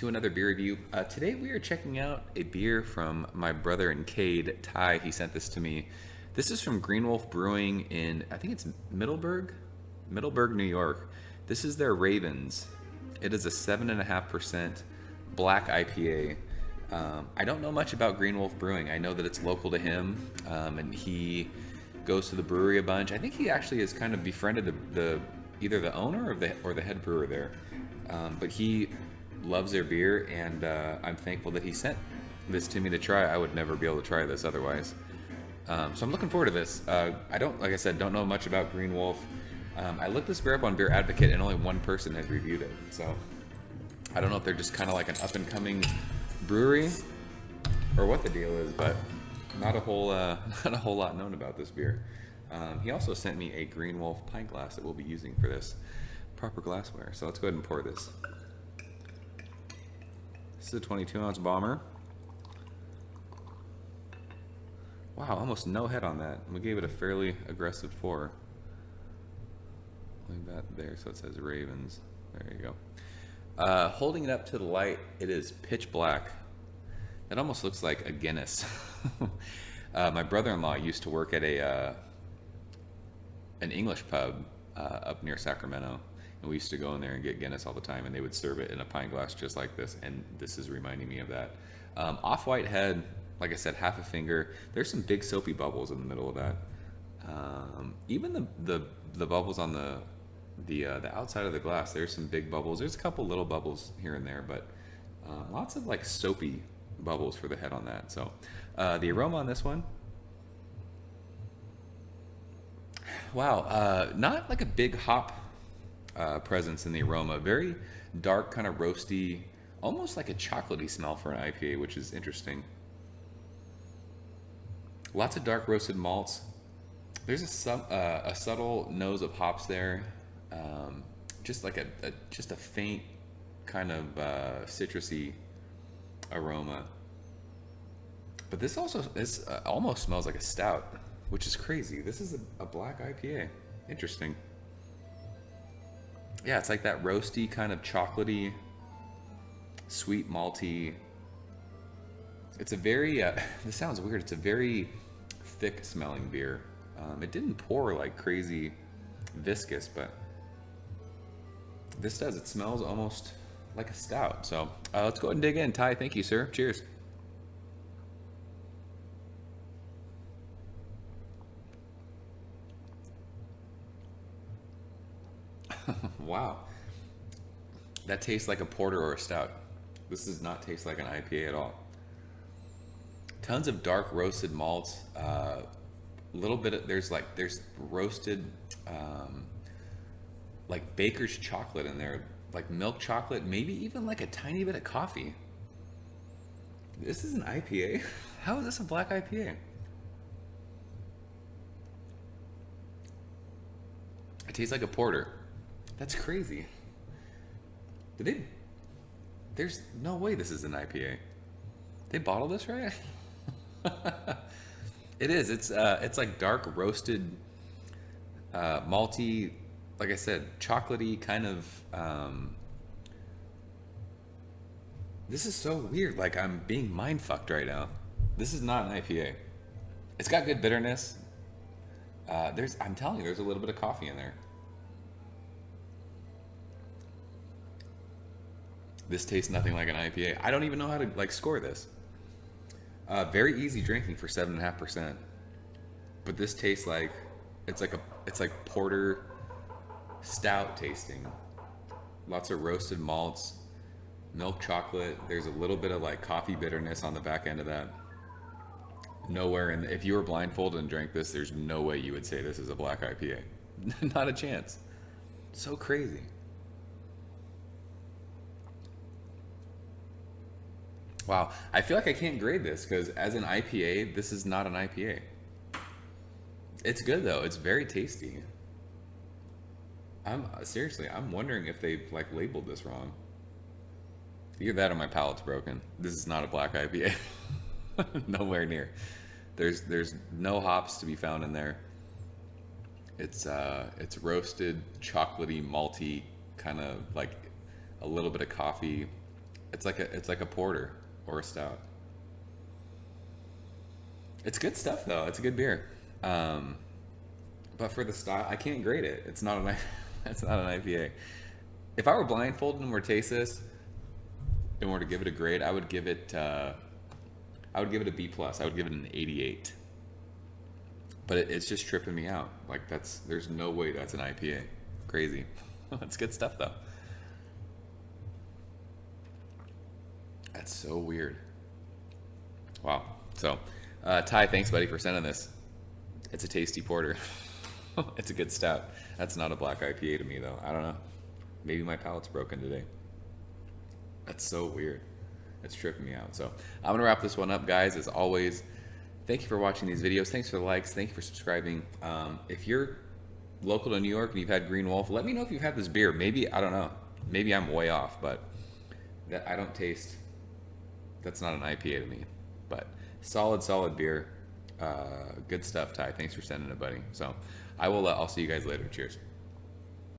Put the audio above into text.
to another beer review. Today we are checking out a beer from my brother and Cade, Ty. He sent this to me. This is from Green Wolf Brewing in, I think it's Middleburg, New York. This is their Ravens. It is a 7.5% black IPA. I don't know much about Green Wolf Brewing. I know that it's local to him, and he goes to the brewery a bunch. I think he actually has kind of befriended either the owner or the head brewer there. But he loves their beer, and I'm thankful that he sent this to me to try. I would never be able to try this otherwise. So I'm looking forward to this. Like I said, don't know much about Green Wolf. I looked this beer up on Beer Advocate, and only one person has reviewed it. So I don't know if they're just kind of like an up-and-coming brewery or what the deal is, but not a whole lot known about this beer. He also sent me a Green Wolf pint glass that we'll be using for this. Proper glassware. So let's go ahead and pour this. This is a 22-ounce bomber. Wow, almost no head on that. We gave it a fairly aggressive pour. Like that there, so it says Ravens. There you go. Holding it up to the light, it is pitch black. It almost looks like a Guinness. My brother-in-law used to work at an English pub up near Sacramento. And we used to go in there and get Guinness all the time, and they would serve it in a pint glass just like this, and this is reminding me of that. Off-white head, like I said, half a finger. There's some big soapy bubbles in the middle of that. Even the bubbles on the outside of the glass, there's some big bubbles. There's a couple little bubbles here and there, but lots of like soapy bubbles for the head on that. So the aroma on this one, wow, not like a big hop presence in the aroma. Very dark, kind of roasty, almost like a chocolatey smell for an IPA, which is interesting. Lots of dark roasted malts. There's a subtle nose of hops there, just like a faint kind of citrusy aroma. But this almost smells like a stout, which is crazy. This is a black IPA. Interesting. Yeah, it's like that roasty, kind of chocolatey, sweet malty. It's a very, this sounds weird, it's a very thick smelling beer. It didn't pour like crazy viscous, but this does. It smells almost like a stout. So let's go ahead and dig in. Ty, thank you, sir. Cheers. Wow. That tastes like a porter or a stout. This does not taste like an IPA at all. Tons of dark roasted malts. Little bit of, there's roasted like baker's chocolate in there, like milk chocolate, maybe even like a tiny bit of coffee. This is an IPA? How is this a black IPA? It tastes like a porter. That's crazy. There's no way this is an IPA. They bottled this right? It is. It's like dark roasted, malty, like I said, chocolatey kind of. This is so weird. Like I'm being mind fucked right now. This is not an IPA. It's got good bitterness. I'm telling you, there's a little bit of coffee in there. This tastes nothing like an IPA. I don't even know how to like score this. Very easy drinking for 7.5%, but this tastes like it's like porter stout tasting. Lots of roasted malts, milk chocolate. There's a little bit of like coffee bitterness on the back end of that. Nowhere if you were blindfolded and drank this, there's no way you would say this is a black IPA. Not a chance. So crazy. Wow, I feel like I can't grade this because as an IPA, this is not an IPA. It's good though. It's very tasty. I'm wondering if they like labeled this wrong. Either that or my palate's broken. This is not a black IPA. Nowhere near. There's no hops to be found in there. It's roasted, chocolatey, malty, kind of like a little bit of coffee. It's like a porter or a stout. It's good stuff though. It's a good beer. Um, but for the style, I can't grade it. It's not an it's not an IPA. If I were blindfolded and were to taste this and were to give it a grade, I would give it a B plus. I would give it an 88. But it's just tripping me out. Like there's no way that's an IPA. Crazy. That's good stuff though. That's so weird. Wow. So, Ty, thanks buddy for sending this. It's a tasty porter. It's a good stout. That's not a black IPA to me though. I don't know. Maybe my palate's broken today. That's so weird. It's tripping me out. So I'm gonna wrap this one up, guys. As always, thank you for watching these videos. Thanks for the likes. Thank you for subscribing. If you're local to New York and you've had Green Wolf, let me know if you've had this beer. Maybe, I don't know. Maybe I'm way off, but that I don't taste. That's not an IPA to me. But solid beer. Good stuff, Ty. Thanks for sending it, buddy. So I'll see you guys later. Cheers.